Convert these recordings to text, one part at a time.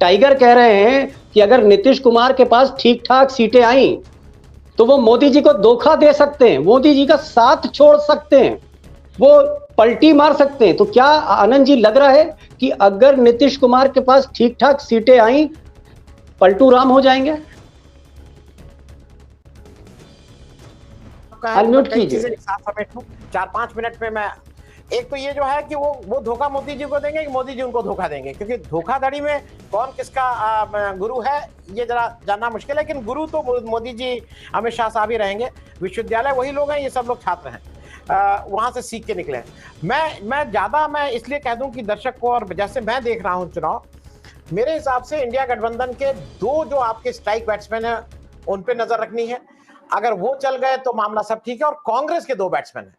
Tiger कह रहे हैं कि अगर नीतीश कुमार के पास ठीक ठाक सीटें आई तो वो मोदी जी को धोखा दे सकते हैं, मोदी जी का साथ छोड़ सकते हैं, वो पलटी मार सकते हैं। तो क्या आनंद जी लग रहा है कि अगर नीतीश कुमार के पास ठीक ठाक सीटें आई, पलटू राम हो जाएंगे? अनम्यूट कीजिए। 4-5 मिनट में मैं एक तो ये जो है कि वो धोखा मोदी जी को देंगे कि मोदी जी उनको धोखा देंगे, क्योंकि धोखाधड़ी में कौन किसका गुरु है ये जरा जानना मुश्किल है। लेकिन गुरु तो मोदी जी, अमित शाह साहब ही रहेंगे। विश्वविद्यालय वही लोग हैं, ये सब लोग छात्र हैं, वहां से सीख के निकले हैं। मैं इसलिए कह दूं कि दर्शक को, और जैसे मैं देख रहा हूं चुनाव, मेरे हिसाब से इंडिया गठबंधन के दो जो आपके स्ट्राइक बैट्समैन है उन पे नजर रखनी है। अगर वो चल गए तो मामला सब ठीक है। और कांग्रेस के दो बैट्समैन है,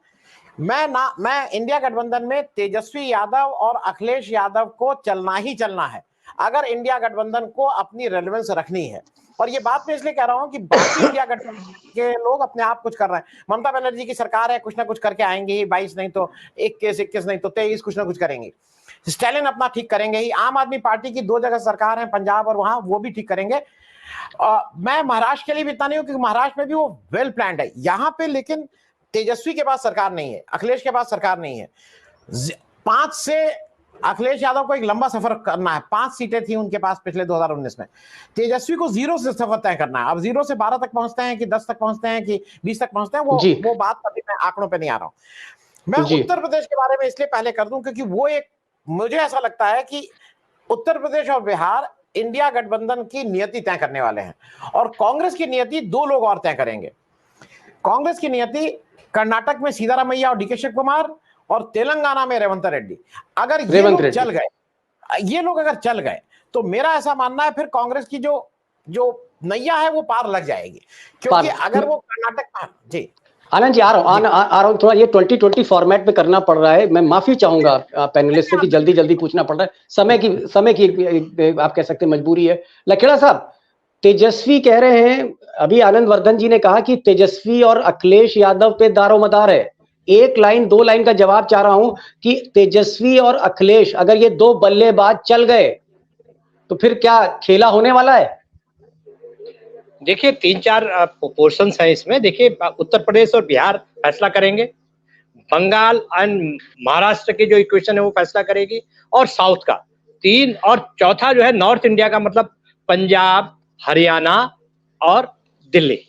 मैं इंडिया गठबंधन में तेजस्वी यादव और अखिलेश यादव को चलना ही चलना है अगर इंडिया गठबंधन को अपनी रेलेवेंस रखनी है। और ये बात मैं इसलिए कह रहा हूं कि बाकी इंडिया गठबंधन के लोग अपने आप कुछ कर रहे हैं। ममता बनर्जी की सरकार है, कुछ ना कुछ करके आएंगे ही, 22 नहीं तो 21 नहीं तो 23 कुछ ना कुछ करेंगे। स्टालिन अपना ठीक करेंगे ही। आम आदमी पार्टी की 2 जगह सरकार है, पंजाब और वहां, वो भी ठीक करेंगे। मैं महाराष्ट्र के लिए भी इतना नहीं हूं, क्योंकि महाराष्ट्र में भी वो वेल प्लान्ड है। यहां पे लेकिन तेजस्वी के पास सरकार नहीं है, अखिलेश के पास सरकार नहीं है। 5 से अखिलेश यादव को एक लंबा सफर करना है। 5 सीटें थी उनके पास पिछले 2019 में। तेजस्वी को 0 से सफर तय करना है। अब 0 से 12 तक पहुंचते हैं कि 10 तक पहुंचते हैं कि 20 तक पहुंचते हैं, वो बात अभी मैं आंकड़ों पे नहीं आ रहा हूं। मैं उत्तर प्रदेश के बारे में इसलिए पहले कर दूं क्योंकि वो एक, मुझे ऐसा लगता है कि उत्तर प्रदेश और बिहार इंडिया गठबंधन की नियति तय करने वाले हैं। और कांग्रेस की नियति 2 लोग और तय करेंगे। कांग्रेस की नियति कर्नाटक में सीतारामैया और डीके शिव कुमार, और तेलंगाना में रेवंत रेड्डी। अगर ये लोग चल गए, ये लोग अगर चल गए, तो मेरा ऐसा मानना है फिर कांग्रेस की जो नैया है वो पार लग जाएगी। क्योंकि अगर वो कर्नाटक में, जी आनंद जी आ रहा हूं, थोड़ा ये 2020 फॉर्मेट में करना पड़ रहा है। मैं माफी चाहूंगा पैनलिस्ट से कि जल्दी पूछना पड़ रहा है। समय की आप कह सकते हैं मजबूरी है। लखेड़ा साहब, तेजस्वी कह रहे हैं, अभी आनंद वर्धन जी ने कहा कि तेजस्वी और अखिलेश यादव पे दारोमदार है। 1 लाइन 2 लाइन का जवाब चाह रहा हूं कि तेजस्वी और अखिलेश अगर ये 2 बल्लेबाज चल गए तो फिर क्या खेला होने वाला है? देखिए 3-4 पोर्शंस हैं इसमें। देखिए उत्तर प्रदेश और बिहार फैसला करेंगे, बंगाल एंड महाराष्ट्र की जो इक्वेशन है वो फैसला करेगी, और साउथ का 3, और चौथा जो है नॉर्थ इंडिया का, मतलब पंजाब, हरियाणा और दिल्ली,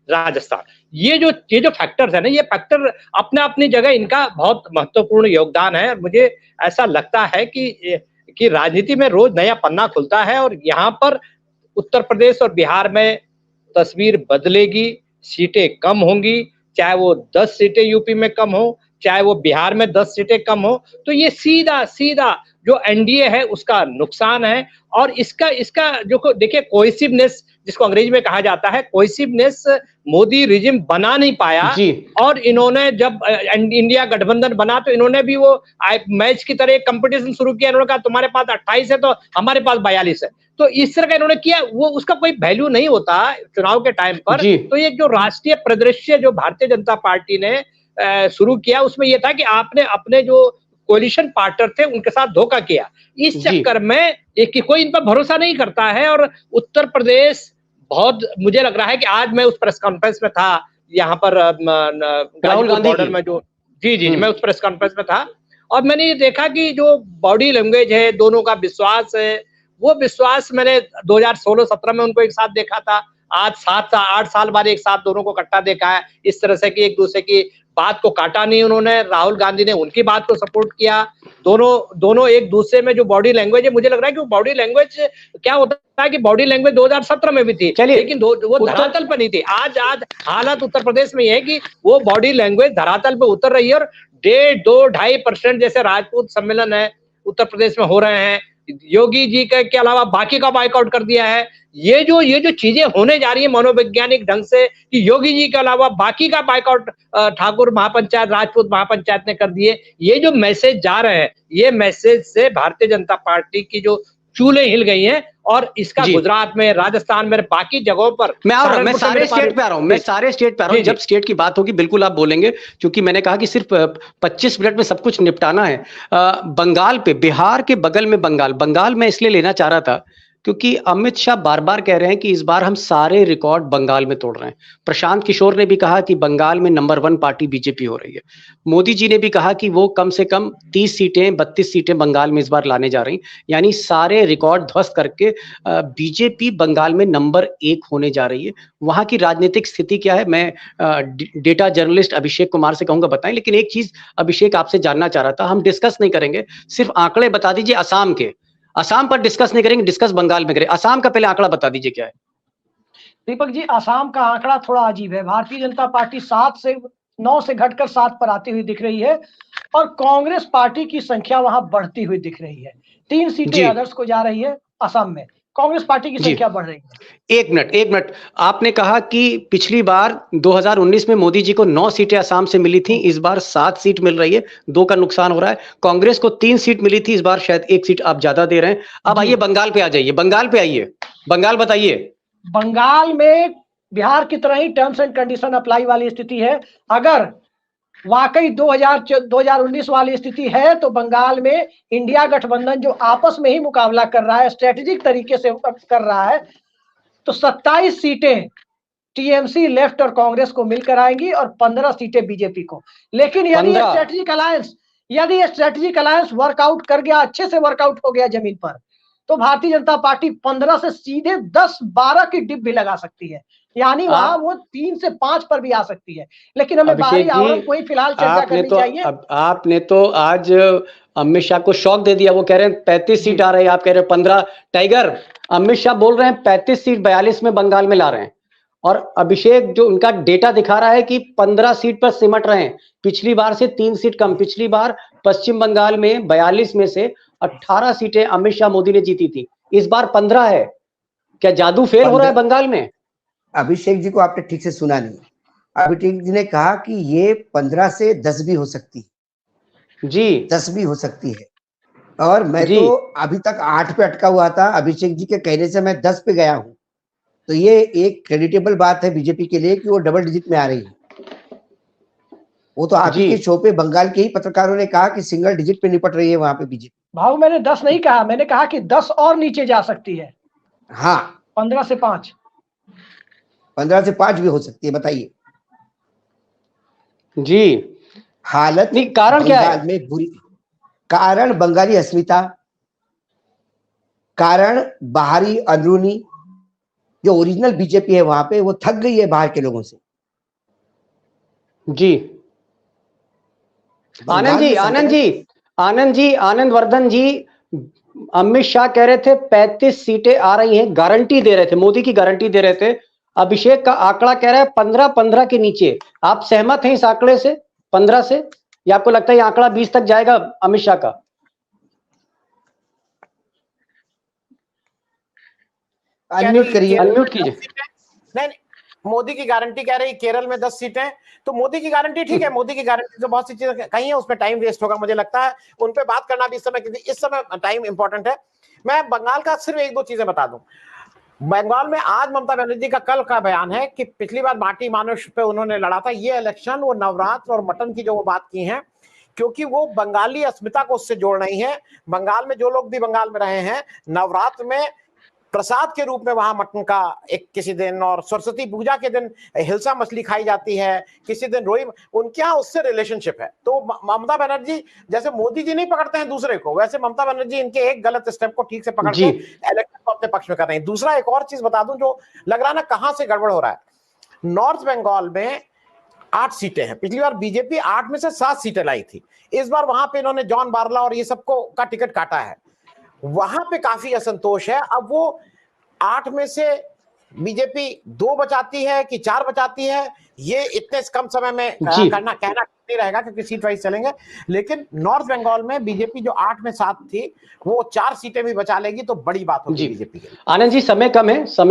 राजस्थान। ये जो फैक्टर्स है ना, ये फैक्टर अपने अपनी जगह इनका बहुत महत्वपूर्ण योगदान है। और मुझे ऐसा लगता है कि राजनीति में रोज नया पन्ना खुलता है, और यहाँ पर उत्तर प्रदेश और बिहार में तस्वीर बदलेगी, सीटें कम होंगी, चाहे वो 10 सीटें यूपी में कम हो, चाहे वो बिहार में 10 सीटें कम हो। तो ये सीधा जो एनडीए है उसका नुकसान है। और इसका जो देखिए कोहेसिवनेस, जिसको अंग्रेजी में कहा जाता है, कोहेसिवनेस मोदी रिजिम बना नहीं पाया। और इन्होंने जब इंडिया गठबंधन बना तो इन्होंने भी वो मैच की तरह कंपटीशन शुरू किया। इन्होंने कहा तुम्हारे पास 28 है तो हमारे पास 42 है। तो इस तरह का इन्होंने किया, वो उसका कोई वैल्यू नहीं होता चुनाव के टाइम पर। तो ये जो राष्ट्रीय परिदृश्य जो भारतीय जनता पार्टी ने शुरू किया, उसमें यह था कि आपने अपने जो कोलिशन पार्टनर थे उनके साथ धोखा किया। इस चक्कर में कि कोई इन पर भरोसा नहीं करता है। और उत्तर प्रदेश बहुत, मुझे लग रहा है कि आज मैं उस प्रेस कॉन्फ्रेंस में था, यहाँ पर गाजीपुर बॉर्डर में जो जी मैं उस प्रेस कॉन्फ्रेंस में था, और मैंने ये देखा कि जो बॉडी लैंग्वेज है, दोनों का विश्वास है, वो विश्वास मैंने 2016-17 में उनको एक साथ देखा था। आज 7-8 साल बाद एक साथ दोनों को इकट्ठा देखा है। इस तरह से कि एक दूसरे की बात को काटा नहीं उन्होंने। राहुल गांधी ने उनकी बात को सपोर्ट किया। दोनों एक दूसरे में जो बॉडी लैंग्वेज है, मुझे लग रहा है कि वो बॉडी लैंग्वेज क्या होता है कि बॉडी लैंग्वेज 2017 में भी थी, लेकिन वो धरातल पर नहीं थी। आज हालत उत्तर प्रदेश में यह है कि वो बॉडी लैंग्वेज धरातल पर उतर रही है। और 1.5-2.5% जैसे राजपूत सम्मेलन है उत्तर प्रदेश में हो रहे हैं। योगी जी के अलावा बाकी का बाइकआउट कर दिया है। ये जो चीजें होने जा रही है मनोवैज्ञानिक ढंग से, कि योगी जी के अलावा बाकी का बाइकआउट ठाकुर महापंचायत, राजपूत महापंचायत ने कर दिए। ये जो मैसेज जा रहे हैं, ये मैसेज से भारतीय जनता पार्टी की जो चूल्हे हिल गई हैं। और इसका गुजरात में, राजस्थान में, बाकी जगहों पर मैं सारे स्टेट पे आ रहा हूं। जब स्टेट की बात होगी बिल्कुल आप बोलेंगे, क्योंकि मैंने कहा कि सिर्फ 25 मिनट में सब कुछ निपटाना है। बंगाल पे, बिहार के बगल में बंगाल में इसलिए लेना चाह रहा था क्योंकि अमित शाह बार बार कह रहे हैं कि इस बार हम सारे रिकॉर्ड बंगाल में तोड़ रहे हैं। प्रशांत किशोर ने भी कहा कि बंगाल में नंबर 1 पार्टी बीजेपी हो रही है। मोदी जी ने भी कहा कि वो कम से कम 30 सीटें 32 सीटें बंगाल में इस बार लाने जा रही, यानी सारे रिकॉर्ड ध्वस्त करके बीजेपी बंगाल में नंबर 1 होने जा रही है। वहां की राजनीतिक स्थिति क्या है, मैं डेटा जर्नलिस्ट अभिषेक कुमार से कहूंगा बताएं। लेकिन एक चीज अभिषेक आपसे जानना चाह रहा था, हम डिस्कस नहीं करेंगे, सिर्फ आंकड़े बता दीजिए असम के। असम पर डिस्कस नहीं करेंगे, डिस्कस बंगाल में करें। असम का पहले आंकड़ा बता दीजिए क्या है। दीपक जी, असम का आंकड़ा थोड़ा अजीब है। भारतीय जनता पार्टी 9 से घटकर 7 पर आती हुई दिख रही है और कांग्रेस पार्टी की संख्या वहां बढ़ती हुई दिख रही है। 3 सीटें अदर्स को जा रही है असम में, कांग्रेस पार्टी की संख्या बढ़ रही है। एक मिनट, आपने कहा कि पिछली बार 2019 में मोदी जी को 9 सीटें असम से मिली थी, इस बार 7 सीट मिल रही है, 2 का नुकसान हो रहा है। कांग्रेस को 3 सीट मिली थी, इस बार शायद 1 सीट आप ज्यादा दे रहे हैं। अब आइए बंगाल पे आ जाइए, बंगाल पे आइए, बंगाल बताइए। बंगाल में बिहार की तरह ही टर्म्स एंड कंडीशन अप्लाई वाली स्थिति है। अगर वाकई 2019 वाली स्थिति है तो बंगाल में इंडिया गठबंधन जो आपस में ही मुकाबला कर रहा है, स्ट्रेटेजिक तरीके से कर रहा है, तो 27 सीटें टीएमसी, लेफ्ट और कांग्रेस को मिलकर आएंगी और 15 सीटें बीजेपी को। लेकिन यदि ये स्ट्रेटेजिक अलायंस वर्कआउट कर गया, अच्छे से वर्कआउट हो गया जमीन पर, तो भारतीय जनता पार्टी 15 से सीधे 10-12 की डिप भी लगा सकती है, यानी वहां वो 3 से 5 पर भी आ सकती है। लेकिन हमें बाहरी आवरण को ही फिलहाल चर्चा करनी चाहिए। आपने तो आज अमित शाह को शॉक दे दिया, वो कह रहे हैं 35 सीट आ रही है, आप कह रहे हैं 15। टाइगर, अमित शाह बोल रहे हैं 35 सीट 42 में बंगाल में ला रहे हैं, और अभिषेक जो उनका डेटा दिखा रहा है कि 15 सीट पर सिमट रहे हैं। पिछली बार से 3 सीट कम। पिछली बार पश्चिम बंगाल में 42 में से 18 सीटें अमित शाह मोदी ने जीती थी, इस बार 15 है। क्या जादू फेल हो रहा है बंगाल में? अभिषेक जी को आपने ठीक से सुना नहीं। अभिषेक जी ने कहा कि ये 15 से 10 भी हो सकती जी, 10 भी हो सकती है। और मैं तो अभी तक 8 पे अटका हुआ था, अभिषेक जी के कहने से मैं 10 पे गया हूं। तो ये एक क्रेडिटेबल बात है बीजेपी के लिए कि वो डबल डिजिट में आ रही है। वो तो आपके शो पे बंगाल के ही पत्रकारों ने कहा कि सिंगल डिजिट पे निपट रही है वहां पे बीजेपी। भाव, मैंने 10 नहीं कहा, मैंने कहा कि 10 और नीचे जा सकती है। हाँ, 15 से 5 भी हो सकती है। बताइए जी, हालत नहीं, कारण क्या है? में बुरी, कारण बंगाली अस्मिता, कारण बाहरी अंदरूनी जो ओरिजिनल बीजेपी है वहां पे वो थक गई है बाहर के लोगों से। जी, आनंद वर्धन जी, अमित शाह कह रहे थे 35 सीटें आ रही हैं, गारंटी दे रहे थे, मोदी की गारंटी दे रहे थे। अभिषेक का आंकड़ा कह रहा है 15 के नीचे। आप सहमत हैं इस आंकड़े से, 15 से, या आपको लगता है ये आंकड़ा 20 तक जाएगा अमित शाह का? अनम्यूट करिए, अनम्यूट कीजिए। नहीं, मोदी की गारंटी कह रही केरल में 10 सीटें, तो मोदी की गारंटी ठीक है। मोदी की गारंटी तो बहुत सी चीजें कही है, उसमें टाइम वेस्ट होगा, मुझे लगता है उन पे बात करना भी इस समय, क्योंकि इस समय टाइम इंपॉर्टेंट है। मैं बंगाल का सिर्फ 1-2 चीजें बता दूं। बंगाल में आज ममता बनर्जी का कल का बयान है कि पिछली बार माटी मानुष पे उन्होंने लड़ा था, ये इलेक्शन वो नवरात्र और मटन की जो वो बात की है, क्योंकि वो बंगाली अस्मिता को उससे जोड़ रही है। बंगाल में जो लोग भी बंगाल में रहे हैं, नवरात्र में प्रसाद के रूप में वहां मटन का एक किसी दिन, और सरस्वती पूजा के दिन हिलसा मछली खाई जाती है, किसी दिन रोई, उनके यहाँ उससे रिलेशनशिप है। तो ममता बनर्जी जैसे मोदी जी नहीं पकड़ते हैं दूसरे को, वैसे ममता बनर्जी इनके एक गलत स्टेप को ठीक से पकड़ के इलेक्शन को अपने पक्ष में कर रहे हैं। दूसरा एक और चीज बता दूं जो लग रहा है ना कहां से गड़बड़ हो रहा है। नॉर्थ बंगाल में 8 सीटें हैं, पिछली बार बीजेपी 8 में से 7 सीटें लाई थी, इस बार वहां पे इन्होंने जॉन बारला और ये सबको का टिकट काटा है, वहां पे काफी असंतोष है। अब वो 8 में से बीजेपी 2 बचाती है कि 4 बचाती है, ये इतने कम समय में कहना नहीं रहेगा, क्योंकि सीट वाइज चलेंगे। लेकिन नॉर्थ बंगाल में बीजेपी जो 8 में 7 थी, वो 4 सीटें भी बचा लेगी, तो बड़ी बात होगी बीजेपी के लिए। आनंद जी, समय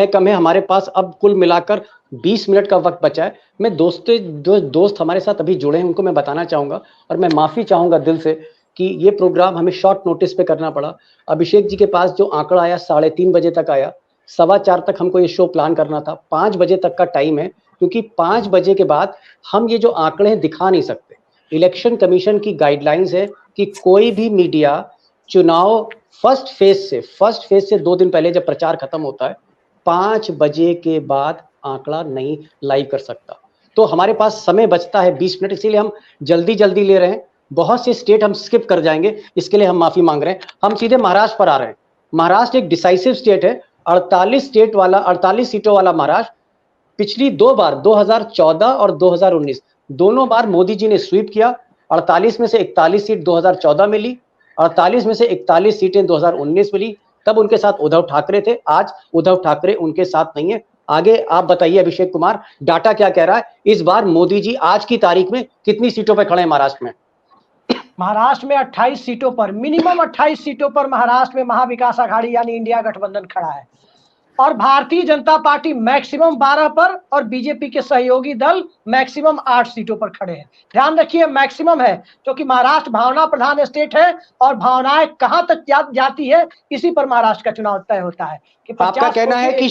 कम है हमारे पास, अब कुल मिलाकर 20 मिनट का वक्त बचा है। मैं दोस्त हमारे साथ अभी जुड़े हैं, उनको मैं बताना चाहूंगा, और मैं माफी चाहूंगा दिल से कि ये प्रोग्राम हमें शॉर्ट नोटिस पे करना पड़ा। अभिषेक जी के पास जो आंकड़ा आया 3:30 बजे तक आया, 4:15 तक हमको ये शो प्लान करना था, 5 बजे तक का टाइम है, क्योंकि 5 बजे के बाद हम ये जो आंकड़े दिखा नहीं सकते। इलेक्शन कमीशन की गाइडलाइंस है कि कोई भी मीडिया चुनाव फर्स्ट फेज से 2 दिन पहले जब प्रचार खत्म होता है, 5 बजे के बाद आंकड़ा नहीं लाइव कर सकता। तो हमारे पास समय बचता है 20 मिनट, इसीलिए हम जल्दी जल्दी ले रहे हैं। बहुत से स्टेट हम स्किप कर जाएंगे, इसके लिए हम माफी मांग रहे हैं। हम सीधे महाराष्ट्र पर आ रहे हैं। महाराष्ट्र एक डिसाइसिव स्टेट है, 48 सीटों वाला महाराष्ट्र। पिछली 2 बार 2014 और 2019 दोनों बार मोदी जी ने स्वीप किया। 48 में से 41 सीट 2014 में ली, 48 में से 41 सीटें 2019 में ली। तब उनके साथ उद्धव ठाकरे थे, आज उद्धव ठाकरे उनके साथ नहीं है। आगे आप बताइए अभिषेक कुमार, डाटा क्या कह रहा है? इस बार मोदी जी आज की तारीख में कितनी सीटों पर खड़े हैं महाराष्ट्र में? महाराष्ट्र में 28 सीटों पर, मिनिमम 28 सीटों पर महाराष्ट्र में महाविकास आघाड़ी यानी इंडिया गठबंधन खड़ा है। और भारतीय जनता पार्टी मैक्सिमम 12 पर और बीजेपी के सहयोगी दल मैक्सिमम 8 सीटों पर खड़े हैं। ध्यान रखिए मैक्सिमम है, क्योंकि महाराष्ट्र भावना प्रधान स्टेट है और भावनाएं कहां तक जाती है इसी पर महाराष्ट्र का चुनाव तय होता है। कि आपका कहना है कि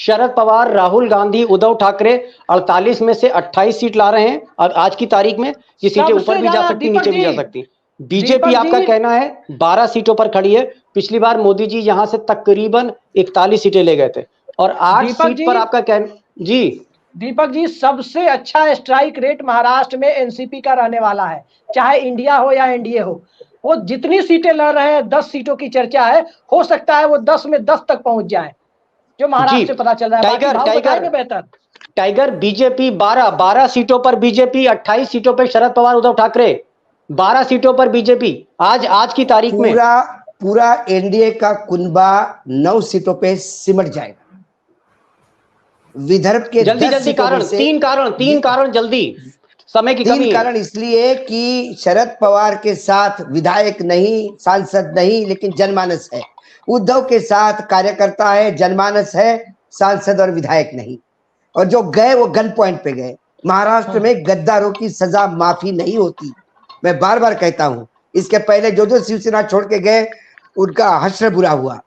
शरद पवार, राहुल गांधी, उद्धव ठाकरे 48 में से 28 सीट ला रहे हैं आज की तारीख में। ये सीटें ऊपर भी जा सकती, नीचे भी जा सकती। बीजेपी आपका कहना है 12 सीटों पर खड़ी है। पिछली बार मोदी जी यहां से तकरीबन 41 सीटें ले गए थे और 8 सीट पर आपका कहना। जी दीपक जी, सबसे अच्छा स्ट्राइक रेट महाराष्ट्र में एनसीपी का रहने वाला है, चाहे इंडिया हो या एनडीए हो। वो जितनी सीटें लड़ रहे हैं, 10 सीटों की चर्चा है, हो सकता है वो 10 में 10 तक पहुंच जाए, जो महाराष्ट्र से पता चल रहा है। बेहतर टाइगर बीजेपी 12 सीटों पर बीजेपी, 28 सीटों पर शरद पवार, उद्धव ठाकरे, 12 सीटों पर बीजेपी आज की तारीख में। पूरा एनडीए का कुनबा 9 सीटों पे सिमट जाएगा। विदर्भ के जल्दी कारण, 3 कारण जल्दी, समय की कमी है। 3 कारण इसलिए कि शरद पवार के साथ विधायक नहीं, सांसद नहीं, लेकिन जनमानस है। उद्धव के साथ कार्यकर्ता है, जनमानस है, सांसद और विधायक नहीं। और जो गए वो गन पॉइंट पे गए। महाराष्ट्र में गद्दारों की सजा माफी नहीं होती, मैं बार बार कहता हूं। इसके पहले जो शिवसेना छोड़ के गए उनका हश्र बुरा हुआ।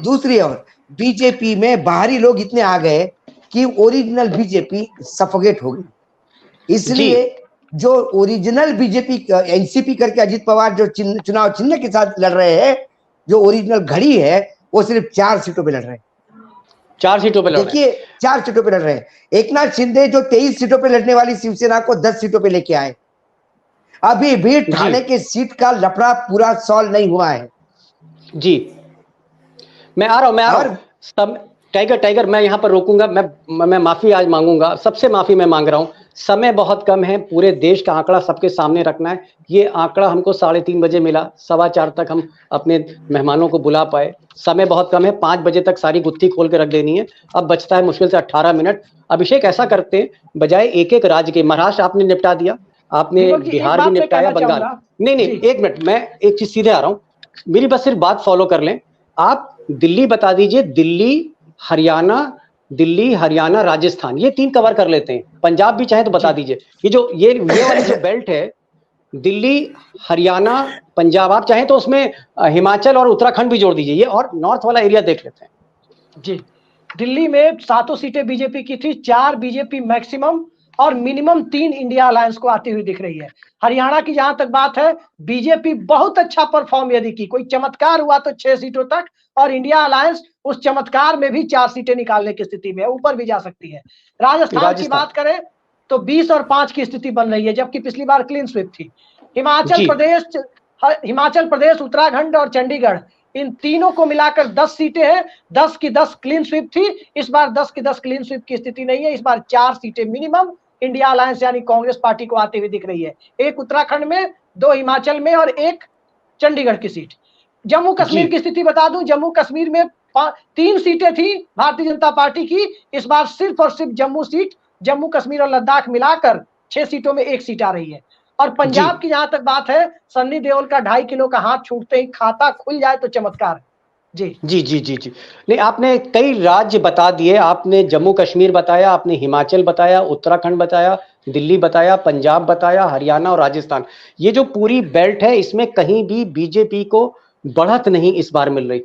दूसरी ओर बीजेपी में बाहरी लोग इतने आ गए कि ओरिजिनल बीजेपी सफोकेट हो गई। इसलिए जो ओरिजिनल बीजेपी एनसीपी करके अजित पवार जो चुनाव चिन्ह के साथ लड़ रहे हैं, जो ओरिजिनल घड़ी है, वो सिर्फ 4 सीटों पे लड़ रहे हैं। 4 सीटों पे लड़ रहे हैं। देखिए 4 सीटों पे लड़ रहे हैं। एकनाथ शिंदे जो 23 सीटों पे लड़ने वाली शिवसेना को 10 सीटों पे लेके आए। अभी भी ठाणे के सीट का लफड़ा पूरा सॉल्व नहीं हुआ है। जी मैं आ रहा हूं। टाइगर मैं यहां पर रोकूंगा। मैं माफी आज मांगूंगा, सबसे माफी मैं मांग रहा हूं। समय बहुत कम है, पूरे देश का आंकड़ा सबके सामने रखना है। ये आंकड़ा हमको 3:30 बजे मिला, 4:15 तक हम अपने मेहमानों को बुला पाए। समय बहुत कम है, 5 बजे तक सारी गुत्थी खोल के रख देनी है। अब बचता है मुश्किल से 18 मिनट। अभिषेक ऐसा करते हैं, बजाय एक एक राज्य के, महाराष्ट्र आपने निपटा दिया, आपने बिहार भी निपटाया, बंगाल नहीं, एक मिनट, मैं एक चीज सीधे आ रहा हूं। मेरी बस सिर्फ बात फॉलो कर लें। आप दिल्ली बता दीजिए, दिल्ली हरियाणा राजस्थान, ये 3 कवर कर लेते हैं। पंजाब भी चाहे तो बता दीजिए। ये वाली जो बेल्ट है, दिल्ली, हरियाणा, पंजाब, आप चाहें तो उसमें हिमाचल और उत्तराखंड भी जोड़ दीजिए, ये और नॉर्थ वाला एरिया देख लेते हैं। जी, दिल्ली में 7 सीटें बीजेपी की थी, 4 बीजेपी मैक्सिमम और मिनिमम 3 इंडिया अलायंस को आती हुई दिख रही है। हरियाणा की जहां तक बात है, बीजेपी बहुत अच्छा परफॉर्म यदि की कोई चमत्कार हुआ तो 6 सीटों तक, और इंडिया अलायंस उस चमत्कार में भी 4 सीटें निकालने की स्थिति में है, ऊपर भी जा सकती है। राजस्थान की बात करें तो 20 और 5 की स्थिति बन रही है, जबकि पिछली बार क्लीन स्वीप थी। हिमाचल प्रदेश, उत्तराखंड और चंडीगढ़, इन तीनों को मिलाकर 10 सीटें हैं। 10 की 10 क्लीन स्वीप थी, इस बार 10 की 10 क्लीन स्वीप की स्थिति नहीं है। इस बार 4 सीटें मिनिमम इंडिया अलायंस यानी कांग्रेस पार्टी को आती हुई दिख रही है। 1 उत्तराखंड में, 2 हिमाचल में और 1 चंडीगढ़ की सीट। जम्मू कश्मीर की स्थिति बता दूं, जम्मू कश्मीर में 3 सीटें थी भारतीय जनता पार्टी की, इस बार सिर्फ और सिर्फ जम्मू कश्मीर और लद्दाख मिलाकर 6 सीटों में 1 सीट आ रही है। और पंजाब की जहां तक बात है, सन्नी देओल का 2.5 किलो का हाथ छूटते ही खाता खुल जाए तो चमत्कार। जी नहीं, आपने कई राज्य बता दिए। आपने जम्मू कश्मीर बताया, आपने हिमाचल बताया, उत्तराखंड बताया, दिल्ली बताया, पंजाब बताया, हरियाणा और राजस्थान। ये जो पूरी बेल्ट है, इसमें कहीं भी बीजेपी को बढ़त नहीं इस बार मिल रही।